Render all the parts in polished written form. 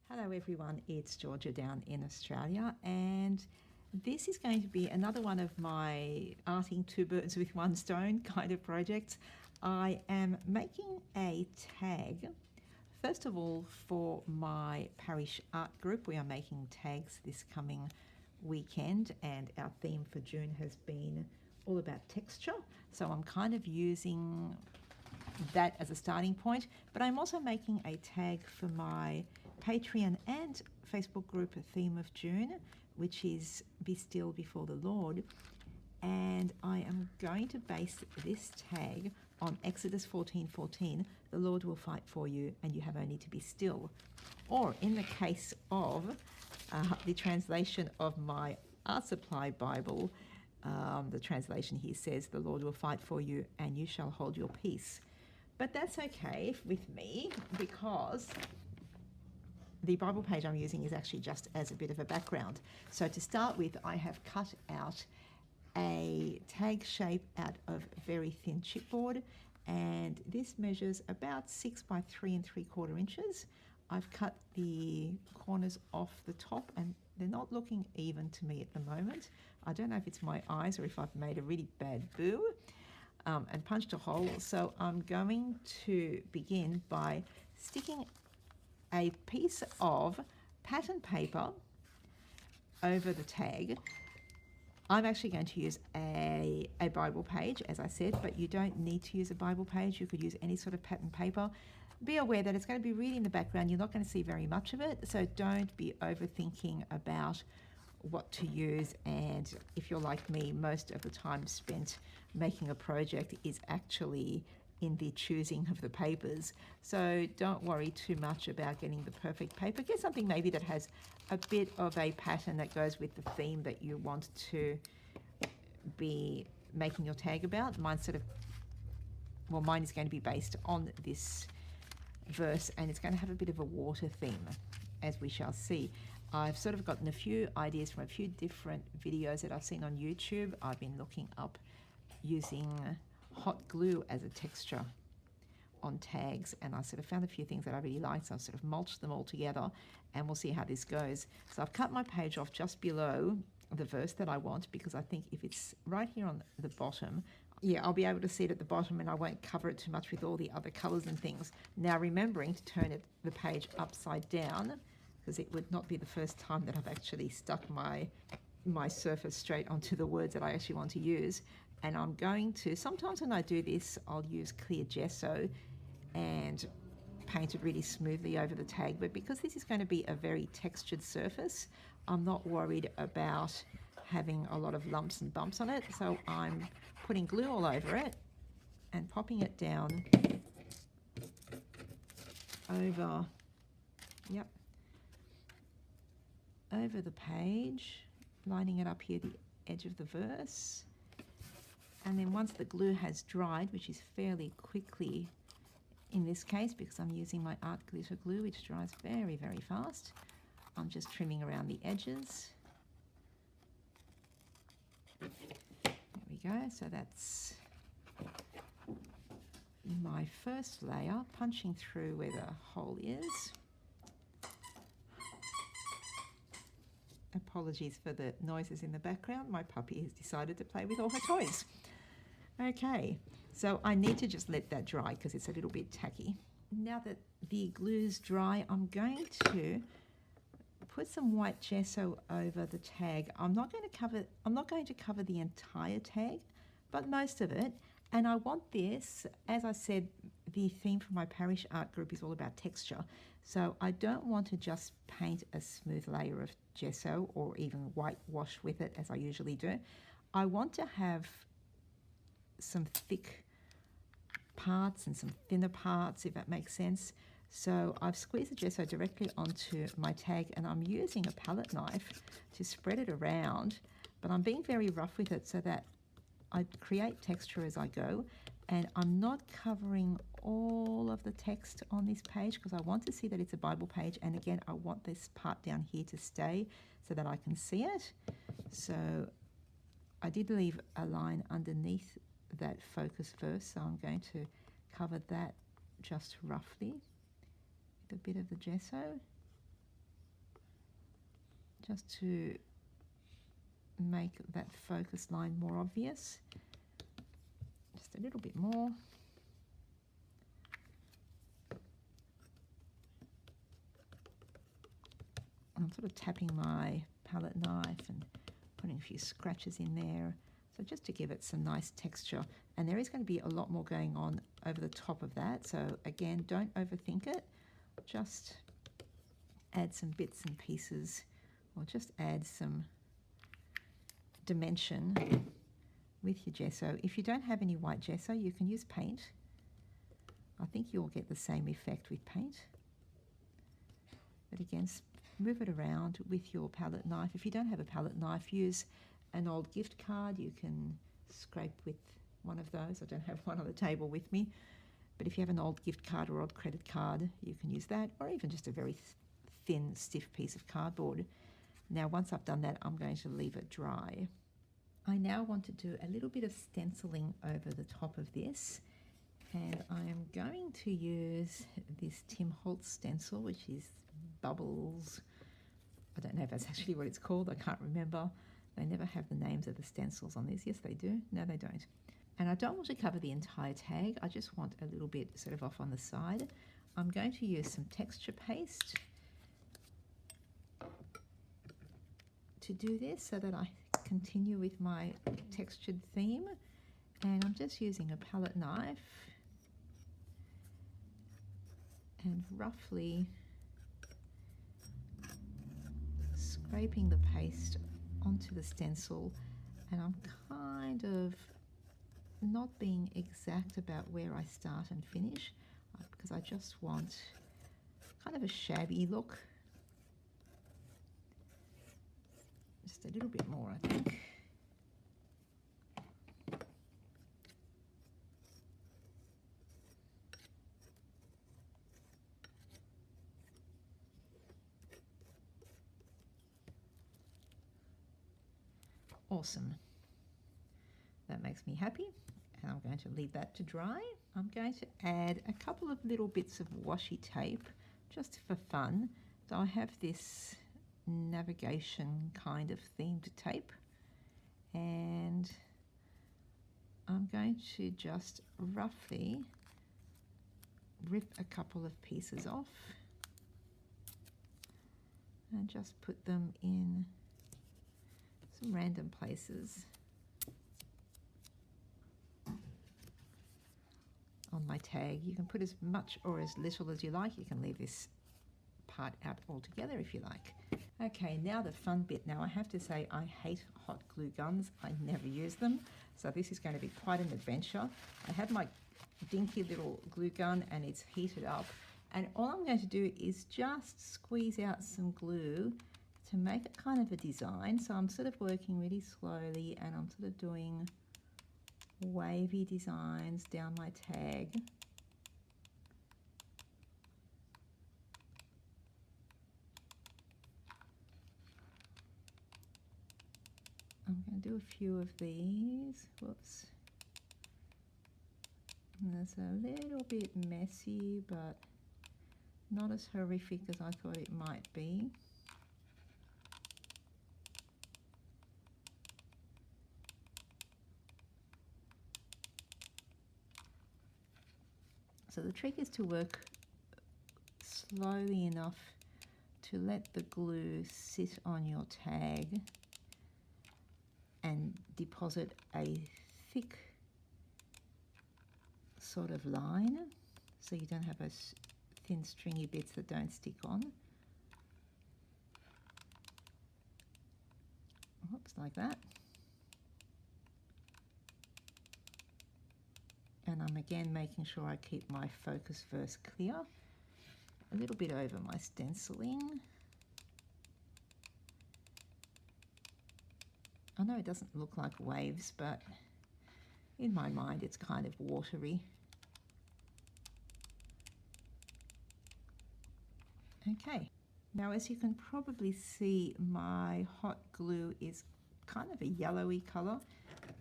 Hello everyone, it's Georgia down in Australia, and this is going to be another one of my arting two birds with one stone kind of projects. I am making a tag. First of all, for my parish art group, we are making tags this coming weekend, and our theme for June has been all about texture. So I'm kind of using that as a starting point, but I'm also making a tag for my Patreon and Facebook group theme of June, which is Be Still Before the Lord. And I am going to base this tag on Exodus 14:14, the Lord will fight for you and you have only to be still. Or in the case of the translation of my Art Supply Bible, the translation here says, the Lord will fight for you and you shall hold your peace. But that's okay with me, because the Bible page I'm using is actually just as a bit of a background. So to start with, I have cut out a tag shape out of very thin chipboard, and this measures about 6 by 3 3/4 inches. I've cut the corners off the top and they're not looking even to me at the moment. I don't know if it's my eyes or if I've made a really bad boo. And punched a hole. So I'm going to begin by sticking a piece of pattern paper over the tag. I'm actually going to use a Bible page, as I said, but you don't need to use a Bible page. You could use any sort of pattern paper. Be aware that it's going to be really in the background. You're not going to see very much of it, so don't be overthinking about what to use. And if you're like me, most of the time spent making a project is actually in the choosing of the papers. So don't worry too much about getting the perfect paper. Get something maybe that has a bit of a pattern that goes with the theme that you want to be making your tag about. Mine is going to be based on this verse, and it's going to have a bit of a water theme, as we shall see. I've sort of gotten a few ideas from a few different videos that I've seen on YouTube. I've been looking up using hot glue as a texture on tags, and I sort of found a few things that I really liked, so I've sort of mulched them all together, and we'll see how this goes. So I've cut my page off just below the verse that I want, because I think if it's right here on the bottom, yeah, I'll be able to see it at the bottom and I won't cover it too much with all the other colours and things. Now remembering to turn the page upside down, because it would not be the first time that I've actually stuck my surface straight onto the words that I actually want to use. And I'm going to, sometimes when I do this, I'll use clear gesso and paint it really smoothly over the tag. But because this is going to be a very textured surface, I'm not worried about having a lot of lumps and bumps on it. So I'm putting glue all over it and popping it down over, yep, over the page, lining it up here, the edge of the verse. And then once the glue has dried, which is fairly quickly in this case because I'm using my art glitter glue, which dries very, very fast, I'm just trimming around the edges. There we go. So that's my first layer, punching through where the hole is. Apologies for the noises in the background. My puppy has decided to play with all her toys. Okay, so I need to just let that dry because it's a little bit tacky. Now that the glue's dry, I'm going to put some white gesso over the tag. I'm not going to cover the entire tag, but most of it. And I want this, as I said, the theme for my parish art group is all about texture. So I don't want to just paint a smooth layer of gesso or even whitewash with it as I usually do. I want to have some thick parts and some thinner parts, if that makes sense. So I've squeezed the gesso directly onto my tag, and I'm using a palette knife to spread it around, but I'm being very rough with it so that I create texture as I go, and I'm not covering all of the text on this page because I want to see that it's a Bible page, and again I want this part down here to stay so that I can see it. So I did leave a line underneath that focus verse, so I'm going to cover that just roughly with a bit of the gesso. just to make that focus line more obvious. Just a little bit more. I'm sort of tapping my palette knife and putting a few scratches in there. So just to give it some nice texture. And there is going to be a lot more going on over the top of that. So again, don't overthink it. Just add some bits and pieces, or just add some dimension with your gesso. If you don't have any white gesso, you can use paint. I think you'll get the same effect with paint. But again, move it around with your palette knife. If you don't have a palette knife, use an old gift card. You can scrape with one of those. I don't have one on the table with me. But if you have an old gift card or old credit card, you can use that, or even just a very thin, stiff piece of cardboard. Now, once I've done that, I'm going to leave it dry. I now want to do a little bit of stenciling over the top of this. And I am going to use this Tim Holtz stencil, which is Bubbles. I don't know if that's actually what it's called. I can't remember. They never have the names of the stencils on this. Yes, they do. No, they don't. And I don't want to cover the entire tag. I just want a little bit sort of off on the side. I'm going to use some texture paste to do this so that I continue with my textured theme. And I'm just using a palette knife and roughly scraping the paste onto the stencil, and I'm kind of not being exact about where I start and finish because I just want kind of a shabby look. Just a little bit more, I think. Awesome. That makes me happy, and I'm going to leave that to dry. I'm going to add a couple of little bits of washi tape just for fun. So I have this navigation kind of themed tape, and I'm going to just roughly rip a couple of pieces off and just put them in some random places on my tag. You can put as much or as little as you like. You can leave this part out altogether if you like. Okay, now the fun bit. Now I have to say I hate hot glue guns. I never use them. So this is going to be quite an adventure. I have my dinky little glue gun and it's heated up. And all I'm going to do is just squeeze out some glue to make it kind of a design. So I'm sort of working really slowly and I'm sort of doing wavy designs down my tag. I'm going to do a few of these. Whoops. And that's a little bit messy, but not as horrific as I thought it might be. So the trick is to work slowly enough to let the glue sit on your tag and deposit a thick sort of line so you don't have those thin stringy bits that don't stick on. Oops, like that. And I'm again making sure I keep my focus verse clear. A little bit over my stenciling. I know it doesn't look like waves, but in my mind it's kind of watery. Okay, now as you can probably see, my hot glue is kind of a yellowy colour,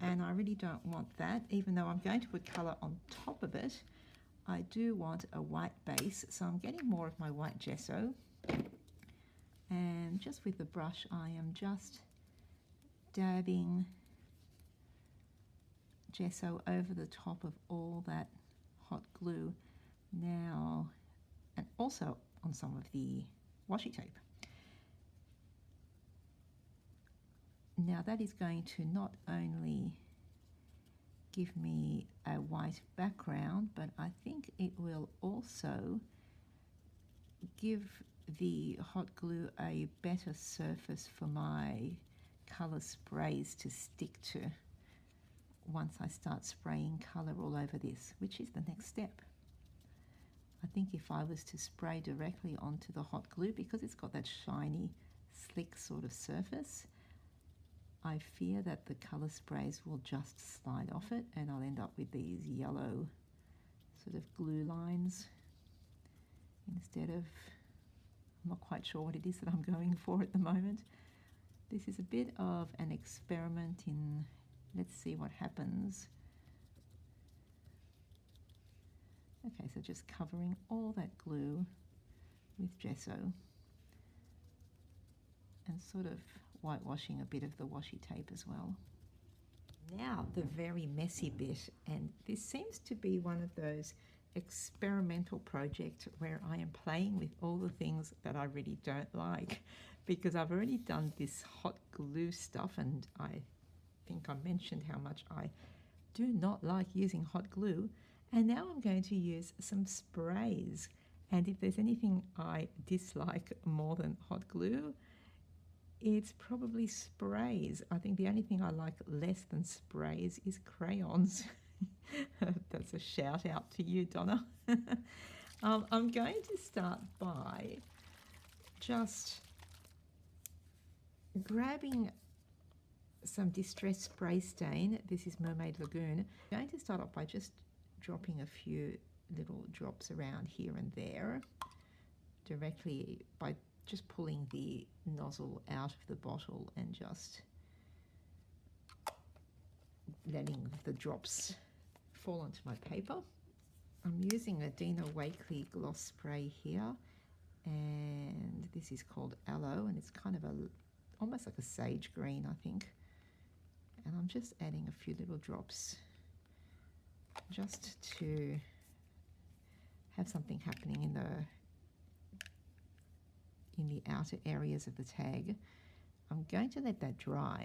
and I really don't want that. Even though I'm going to put colour on top of it, I do want a white base, so I'm getting more of my white gesso And just with the brush, I am just dabbing gesso over the top of all that hot glue now, and also on some of the washi tape. Now that is going to not only give me a white background, but I think it will also give the hot glue a better surface for my colour sprays to stick to once I start spraying colour all over this, which is the next step. I think if I was to spray directly onto the hot glue, because it's got that shiny, slick sort of surface, I fear that the colour sprays will just slide off it and I'll end up with these yellow sort of glue lines instead of, I'm not quite sure what it is that I'm going for at the moment. This is a bit of an experiment in, let's see what happens. Okay, so just covering all that glue with gesso and sort of whitewashing a bit of the washi tape as well. Now the very messy bit, and this seems to be one of those experimental projects where I am playing with all the things that I really don't like, because I've already done this hot glue stuff, and I think I mentioned how much I do not like using hot glue, and now I'm going to use some sprays. And if there's anything I dislike more than hot glue, it's probably sprays. I think the only thing I like less than sprays is crayons. That's a shout out to you, Donna. I'm going to start by just grabbing some Distress Spray Stain. This is Mermaid Lagoon. I'm going to start off by just dropping a few little drops around here and there directly by just pulling the nozzle out of the bottle and just letting the drops fall onto my paper. I'm using a Dina Wakley gloss spray here, and this is called Aloe, and it's kind of almost like a sage green, I think. And I'm just adding a few little drops just to have something happening in the outer areas of the tag. I'm going to let that dry.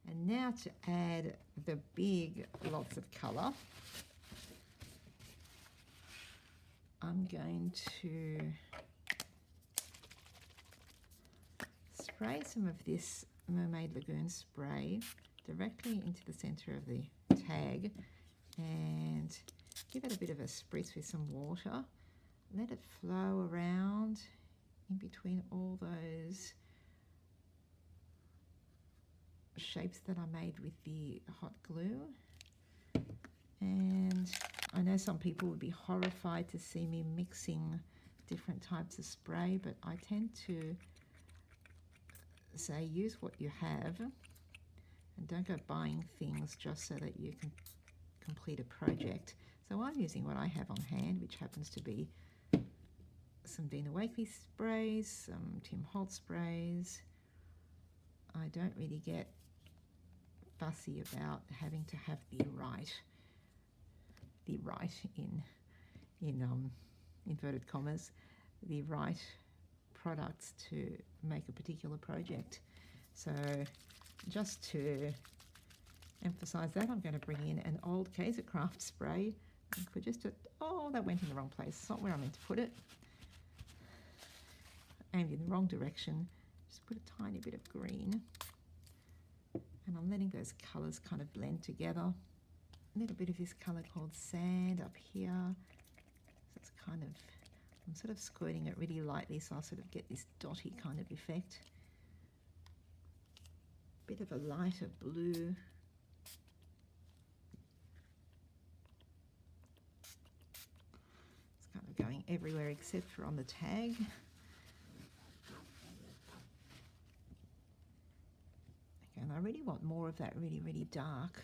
And now to add the big lots of colour, I'm going to spray some of this Mermaid Lagoon spray directly into the centre of the tag and give it a bit of a spritz with some water. Let it flow around in between all those shapes that I made with the hot glue. And I know some people would be horrified to see me mixing different types of spray, but I tend to say use what you have and don't go buying things just so that you can complete a project. So I'm using what I have on hand, which happens to be some Dina Wakley sprays, some Tim Holtz sprays. I don't really get fussy about having to have the right in inverted commas, the right products to make a particular project. So just to emphasize that, I'm going to bring in an old Kaiser Craft spray for just that went in the wrong place. It's not where I meant to put it. Aimed in the wrong direction. Just put a tiny bit of green. And I'm letting those colours kind of blend together. A little bit of this colour called Sand up here. So it's kind of, I'm sort of squirting it really lightly so I'll sort of get this dotty kind of effect. Bit of a lighter blue. It's kind of going everywhere except for on the tag. Okay, and I really want more of that really, really dark,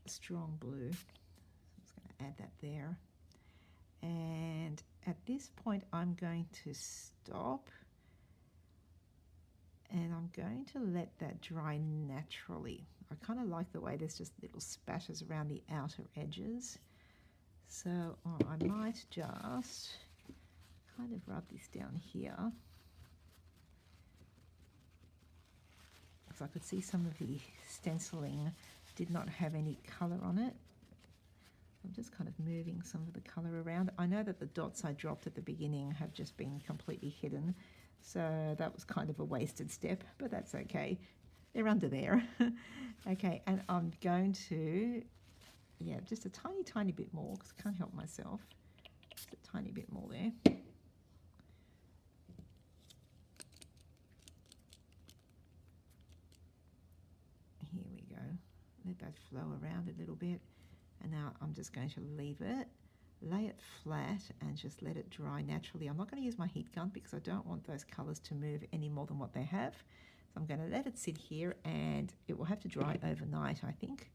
strong blue. So I'm just going to add that there. And at this point I'm going to stop, and I'm going to let that dry naturally. I kind of like the way there's just little spatters around the outer edges. So I might just kind of rub this down here, because I could see some of the stenciling did not have any colour on it. I'm just kind of moving some of the colour around. I know that the dots I dropped at the beginning have just been completely hidden, so that was kind of a wasted step, but that's okay. They're under there. Okay, and I'm going to, yeah, just a tiny, tiny bit more, because I can't help myself. Just a tiny bit more there. Here we go. Let that flow around a little bit. And now I'm just going to leave it, lay it flat, and just let it dry naturally. I'm not going to use my heat gun because I don't want those colours to move any more than what they have. So I'm going to let it sit here, and it will have to dry overnight, I think,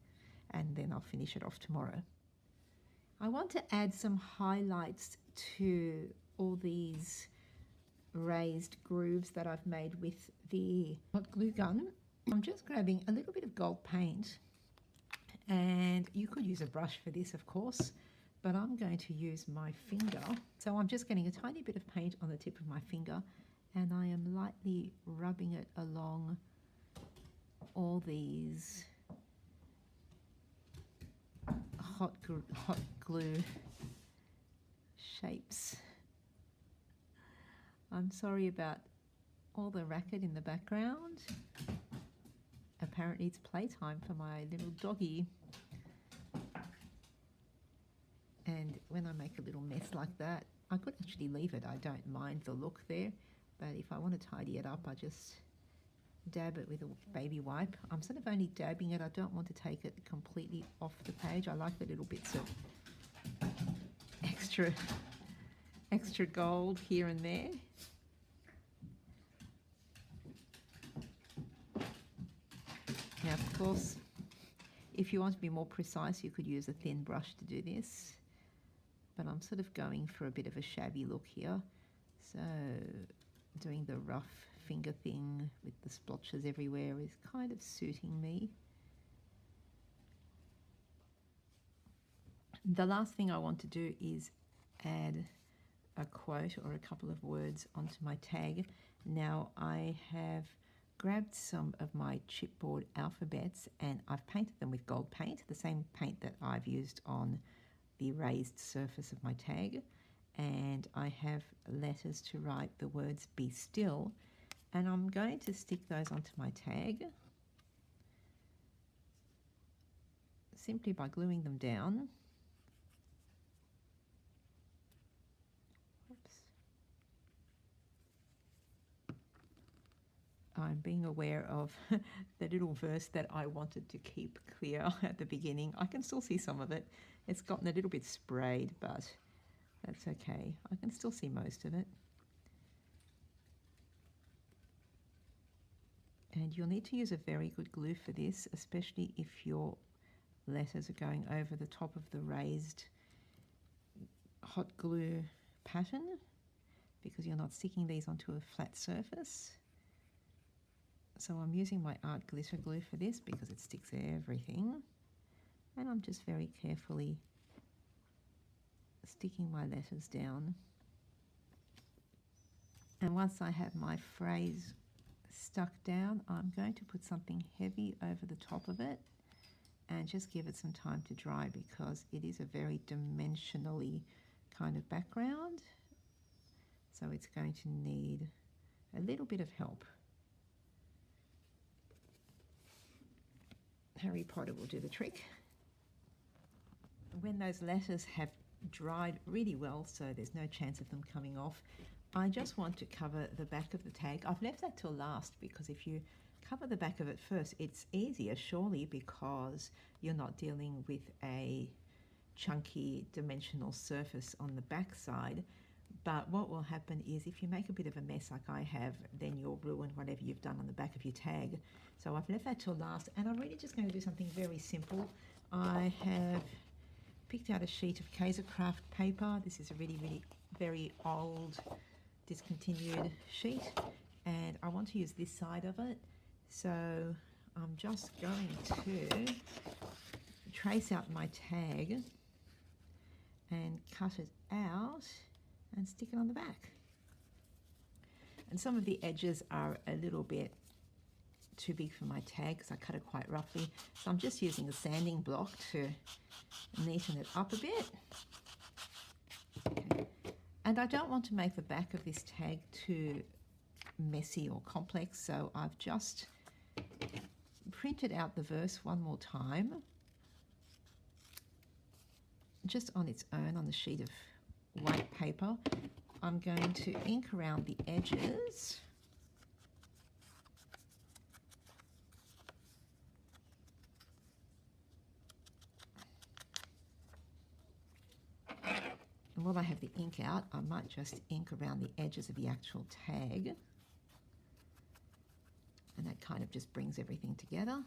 and then I'll finish it off tomorrow. I want to add some highlights to all these raised grooves that I've made with the hot glue gun. I'm just grabbing a little bit of gold paint, and you could use a brush for this, of course, but I'm going to use my finger. So I'm just getting a tiny bit of paint on the tip of my finger, and I am lightly rubbing it along all these hot glue shapes. I'm sorry about all the racket in the background. Apparently it's playtime for my little doggy. And when I make a little mess like that, I could actually leave it. I don't mind the look there, but if I want to tidy it up, I just dab it with a baby wipe. I'm sort of only dabbing it. I don't want to take it completely off the page. I like the little bits of extra gold here and there. Now, of course, if you want to be more precise, you could use a thin brush to do this, but I'm sort of going for a bit of a shabby look here. So doing the rough finger thing with the splotches everywhere is kind of suiting me. The last thing I want to do is add a quote or a couple of words onto my tag. Now I have grabbed some of my chipboard alphabets and I've painted them with gold paint, the same paint that I've used on the raised surface of my tag, and I have letters to write the words "be still," and I'm going to stick those onto my tag simply by gluing them down. I'm being aware of the little verse that I wanted to keep clear at the beginning. I can still see some of it. It's gotten a little bit sprayed, but that's okay. I can still see most of it. And you'll need to use a very good glue for this, especially if your letters are going over the top of the raised hot glue pattern, because you're not sticking these onto a flat surface. So I'm using my art glitter glue for this because it sticks everything. And I'm just very carefully sticking my letters down. And once I have my phrase stuck down, I'm going to put something heavy over the top of it and just give it some time to dry, because it is a very dimensionally kind of background. So it's going to need a little bit of help. Harry Potter will do the trick. When those letters have dried really well, so there's no chance of them coming off, I just want to cover the back of the tag. I've left that till last because if you cover the back of it first, it's easier surely, because you're not dealing with a chunky dimensional surface on the back side. But what will happen is if you make a bit of a mess like I have, then you'll ruin whatever you've done on the back of your tag. So I've left that till last, and I'm really just going to do something very simple. I have picked out a sheet of Kaisercraft paper. This is a really very old, discontinued sheet, and I want to use this side of it. So I'm just going to trace out my tag and cut it out and stick it on the back. And some of the edges are a little bit too big for my tag because I cut it quite roughly. So I'm just using a sanding block to neaten it up a bit. Okay. And I don't want to make the back of this tag too messy or complex, so I've just printed out the verse one more time, just on its own on the sheet of white paper. I'm going to ink around the edges. And while I have the ink out, I might just ink around the edges of the actual tag. And that kind of just brings everything together.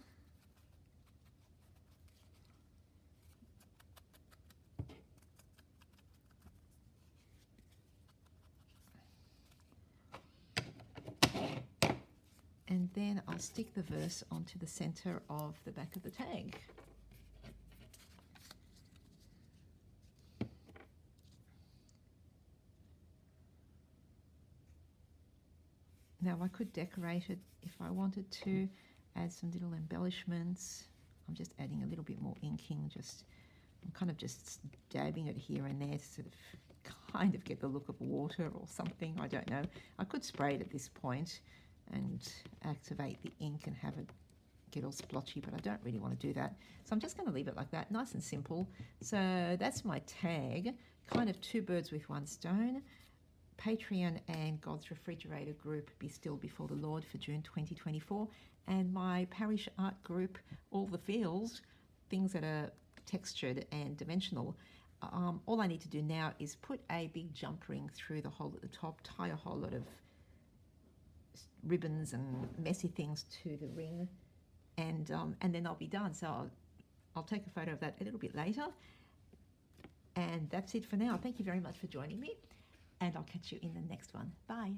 And then I'll stick the verse onto the center of the back of the tag. Now I could decorate it if I wanted to, add some little embellishments. I'm just adding a little bit more inking, I'm kind of just dabbing it here and there to sort of kind of get the look of water or something, I don't know. I could spray it at this point and activate the ink and have it get all splotchy, but I don't really want to do that. So I'm just going to leave it like that, nice and simple. So that's my tag, kind of two birds with one stone. Patreon and God's Refrigerator group, Be Still Before the Lord, for June 2024. And my parish art group, All the Feels, things that are textured and dimensional. All I need to do now is put a big jump ring through the hole at the top, tie a whole lot of ribbons and messy things to the ring, and then I'll be done. So I'll take a photo of that a little bit later. And that's it for now. Thank you very much for joining me, and I'll catch you in the next one. Bye.